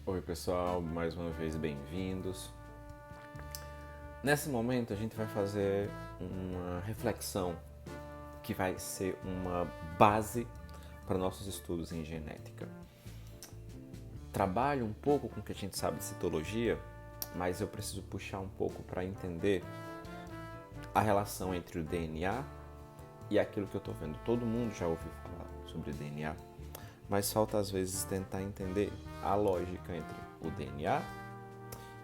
Oi pessoal, mais uma vez bem-vindos. Nesse momento a gente vai fazer uma reflexão que vai ser uma base para nossos estudos em genética. Trabalho um pouco com o que a gente sabe de citologia, mas eu preciso puxar um pouco para entender a relação entre o DNA e aquilo que eu estou vendo. Todo mundo já ouviu falar sobre DNA, mas falta às vezes tentar entender a lógica entre o DNA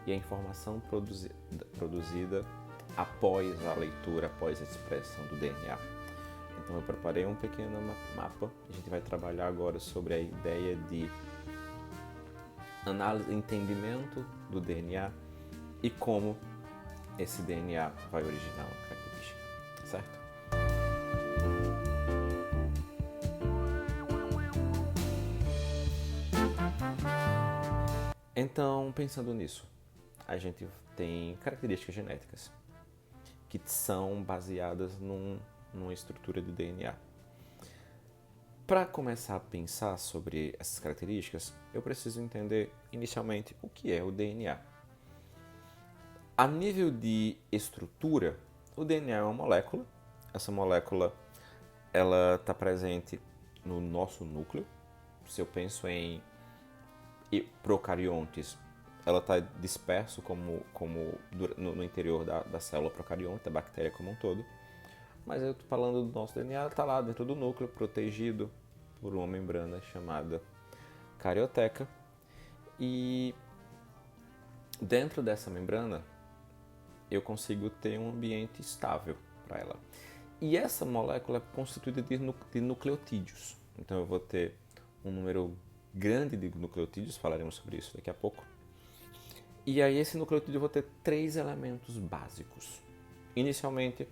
e a informação produzida após a leitura, após a expressão do DNA. Então eu preparei um pequeno mapa. A gente vai trabalhar agora sobre a ideia de análise, entendimento do DNA e como esse DNA vai originar uma característica, certo? Então, pensando nisso, a gente tem características genéticas que são baseadas numa estrutura do DNA. Para começar a pensar sobre essas características, eu preciso entender inicialmente o que é o DNA. A nível de estrutura, o DNA é uma molécula. Essa molécula ela está presente no nosso núcleo. Se eu penso em procariontes, ela está disperso no interior da célula procarionte, da bactéria como um todo. Mas eu estou falando do nosso DNA, está lá dentro do núcleo, protegido por uma membrana chamada carioteca. E dentro dessa membrana, eu consigo ter um ambiente estável para ela. E essa molécula é constituída de nucleotídeos. Então eu vou ter um número grande de nucleotídeos, falaremos sobre isso daqui a pouco. E aí esse nucleotídeo eu vou ter 3 elementos básicos. Inicialmente,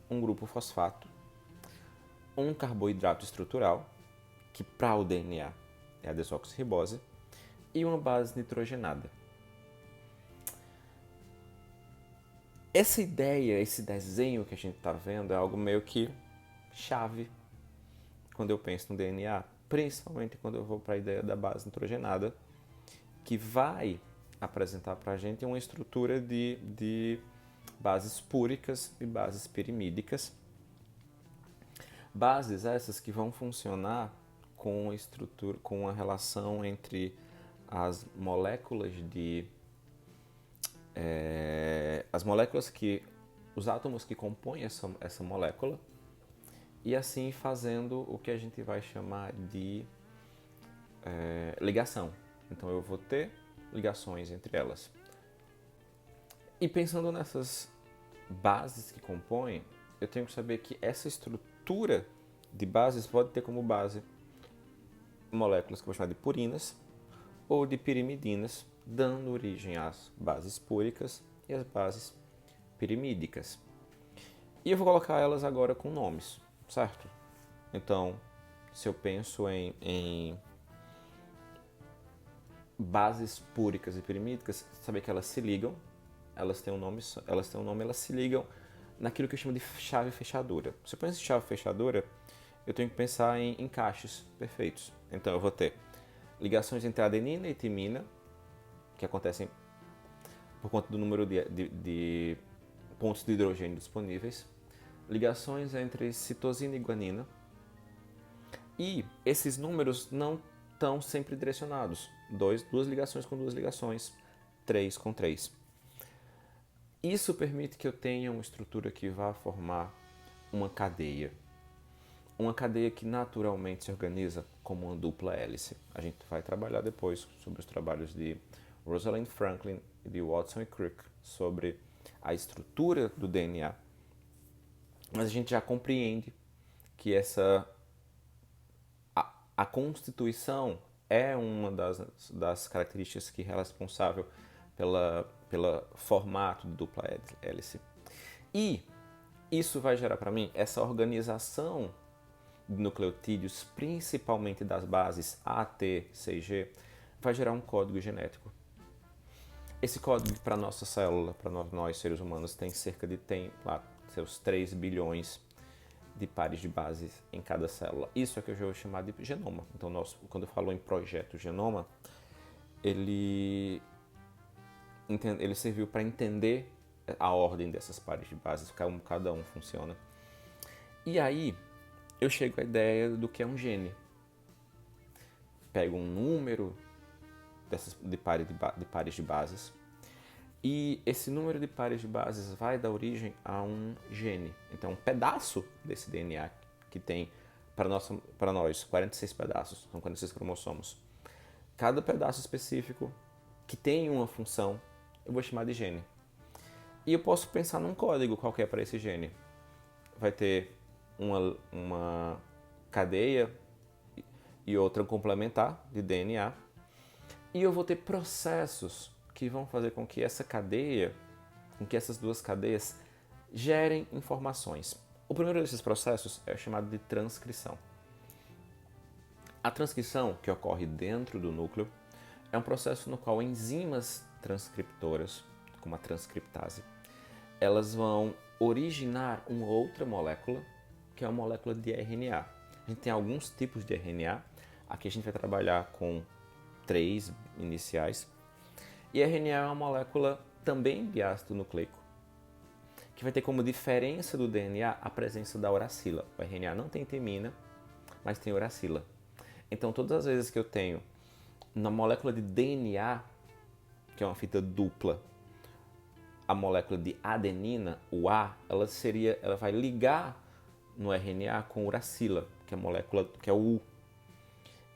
um grupo fosfato, um carboidrato estrutural, que para o DNA é a desoxirribose, e uma base nitrogenada. Essa ideia, esse desenho que a gente está vendo é algo meio que chave quando eu penso no DNA, principalmente quando eu vou para a ideia da base nitrogenada, que vai apresentar para a gente uma estrutura de bases púricas e bases pirimídicas. Bases essas que vão funcionar com a relação entre as moléculas os átomos que compõem essa molécula, e assim fazendo o que a gente vai chamar de ligação. Então eu vou ter ligações entre elas. E pensando nessas bases que compõem, eu tenho que saber que essa estrutura de bases pode ter como base moléculas que eu vou chamar de purinas ou de pirimidinas, dando origem às bases púricas e às bases pirimídicas. E eu vou colocar elas agora com nomes, certo? Então, se eu penso em bases púricas e pirimídicas, saber que elas se ligam, elas têm um nome, elas se ligam naquilo que eu chamo de chave fechadura. Se eu penso em chave fechadura, eu tenho que pensar em encaixes perfeitos. Então eu vou ter ligações entre adenina e timina, que acontecem por conta do número de pontos de hidrogênio disponíveis, ligações entre citosina e guanina, e esses números não estão sempre direcionados. Duas ligações com duas ligações, 3 com 3. Isso permite que eu tenha uma estrutura que vá formar uma cadeia. Uma cadeia que naturalmente se organiza como uma dupla hélice. A gente vai trabalhar depois sobre os trabalhos de Rosalind Franklin e de Watson e Crick sobre a estrutura do DNA. Mas a gente já compreende que a constituição é uma das características que é responsável pelo formato de dupla hélice. E isso vai gerar para mim essa organização de nucleotídeos, principalmente das bases A, T, C e G, vai gerar um código genético. Esse código para nossa célula, para nós seres humanos, tem seus 3 bilhões de pares de bases em cada célula. Isso é que eu já vou chamar de genoma. Então, quando eu falo em projeto genoma, ele serviu para entender a ordem dessas pares de bases, como cada um funciona. E aí eu chego à ideia do que é um gene. Pego um número de pares de bases, e esse número de pares de bases vai dar origem a um gene. Então, um pedaço desse DNA que tem, para nós 46 pedaços, são 46 cromossomos. Cada pedaço específico que tem uma função, eu vou chamar de gene. E eu posso pensar num código qualquer para esse gene. Vai ter uma cadeia e outra complementar de DNA. E eu vou ter processos que vão fazer com que essa cadeia, com que essas duas cadeias gerem informações. O primeiro desses processos é chamado de transcrição. A transcrição, que ocorre dentro do núcleo, é um processo no qual enzimas transcriptoras, como a transcriptase, elas vão originar uma outra molécula, que é uma molécula de RNA. A gente tem alguns tipos de RNA, aqui a gente vai trabalhar com 3 iniciais. E RNA é uma molécula também de ácido nucleico, que vai ter como diferença do DNA a presença da uracila. O RNA não tem timina, mas tem uracila. Então, todas as vezes que eu tenho na molécula de DNA, que é uma fita dupla, a molécula de adenina, o A, ela vai ligar no RNA com uracila, que é a molécula que é o U.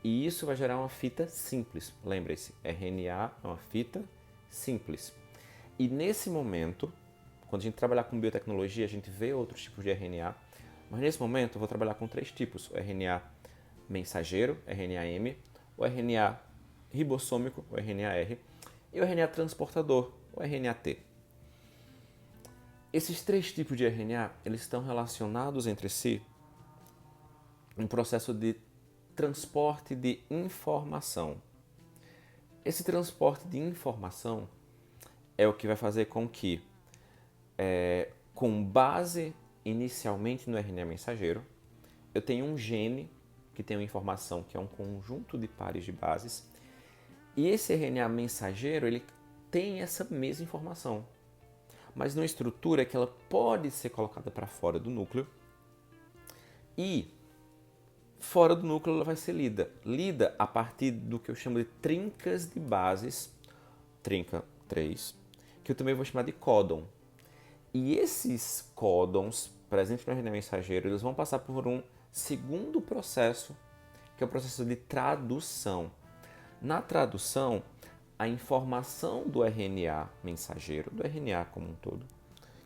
E isso vai gerar uma fita simples. Lembre-se, RNA é uma fita simples. E nesse momento, quando a gente trabalhar com biotecnologia, a gente vê outros tipos de RNA, mas nesse momento eu vou trabalhar com 3 tipos: o RNA mensageiro, RNA-M, o RNA ribossômico, o RNA-R, e o RNA transportador, o RNA-T. Esses 3 tipos de RNA, eles estão relacionados entre si em um processo de transporte de informação. Esse transporte de informação é o que vai fazer com que, com base inicialmente no RNA mensageiro, eu tenha um gene que tem uma informação que é um conjunto de pares de bases, e esse RNA mensageiro ele tem essa mesma informação, mas numa estrutura que ela pode ser colocada para fora do núcleo, e fora do núcleo ela vai ser lida a partir do que eu chamo de trincas de bases, trinca 3, que eu também vou chamar de códon. E esses códons presentes no RNA mensageiro, eles vão passar por um segundo processo, que é o processo de tradução. Na tradução, a informação do RNA mensageiro, do RNA como um todo,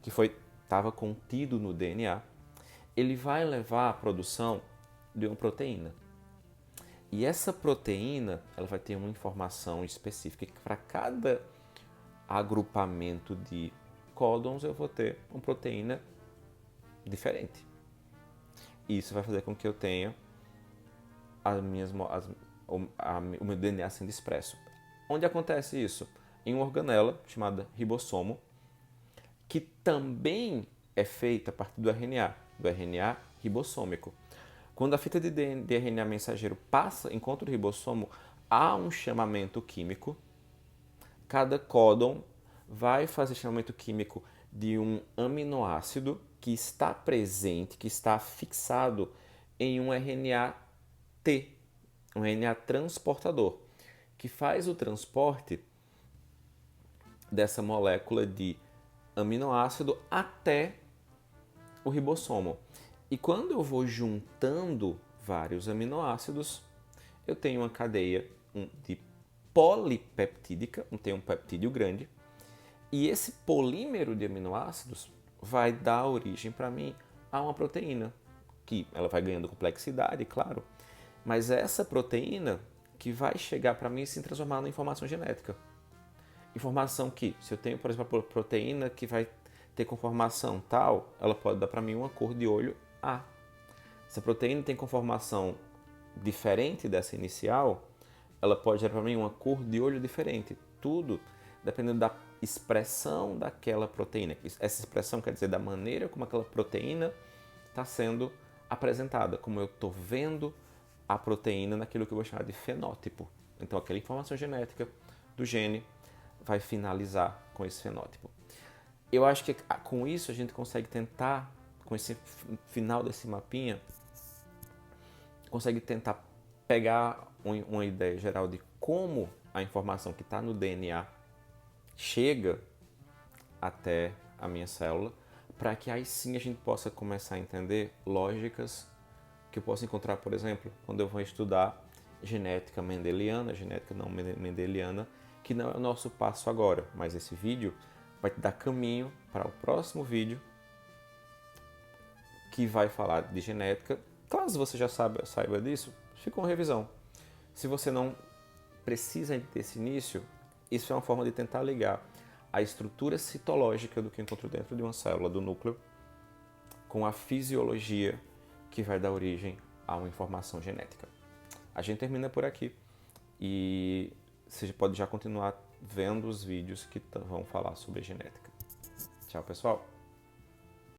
que estava contido no DNA, ele vai levar à produção de uma proteína. E essa proteína, ela vai ter uma informação específica, que para cada agrupamento de códons eu vou ter uma proteína diferente. Isso vai fazer com que eu tenha o meu DNA sendo expresso. Onde acontece isso? Em uma organela chamada ribossomo, que também é feita a partir do RNA ribossômico. Quando a fita de RNA mensageiro encontra o ribossomo, há um chamamento químico. Cada códon vai fazer chamamento químico de um aminoácido que está presente, que está fixado em um RNA-T, um RNA transportador, que faz o transporte dessa molécula de aminoácido até o ribossomo. E quando eu vou juntando vários aminoácidos, eu tenho uma cadeia de polipeptídica, tem um peptídeo grande, e esse polímero de aminoácidos vai dar origem para mim a uma proteína, que ela vai ganhando complexidade, claro, mas é essa proteína que vai chegar para mim e se transformar numa informação genética. Informação que, se eu tenho, por exemplo, a proteína que vai ter conformação tal, ela pode dar para mim uma cor de olho A. Se a proteína tem conformação diferente dessa inicial, ela pode dar para mim uma cor de olho diferente. Tudo dependendo da expressão daquela proteína. Essa expressão quer dizer da maneira como aquela proteína está sendo apresentada, como eu estou vendo a proteína naquilo que eu vou chamar de fenótipo. Então, aquela informação genética do gene vai finalizar com esse fenótipo. Eu acho que com isso a gente consegue tentar, com esse final desse mapinha, consegue tentar pegar uma ideia geral de como a informação que está no DNA chega até a minha célula, para que aí sim a gente possa começar a entender lógicas que eu posso encontrar, por exemplo, quando eu vou estudar genética mendeliana, genética não mendeliana, que não é o nosso passo agora, mas esse vídeo vai te dar caminho para o próximo vídeo que vai falar de genética. Caso você já saiba disso, fica uma revisão. Se você não precisa desse início, isso é uma forma de tentar ligar a estrutura citológica do que eu encontro dentro de uma célula, do núcleo, com a fisiologia que vai dar origem a uma informação genética. A gente termina por aqui e você pode já continuar vendo os vídeos que vão falar sobre genética. Tchau, pessoal!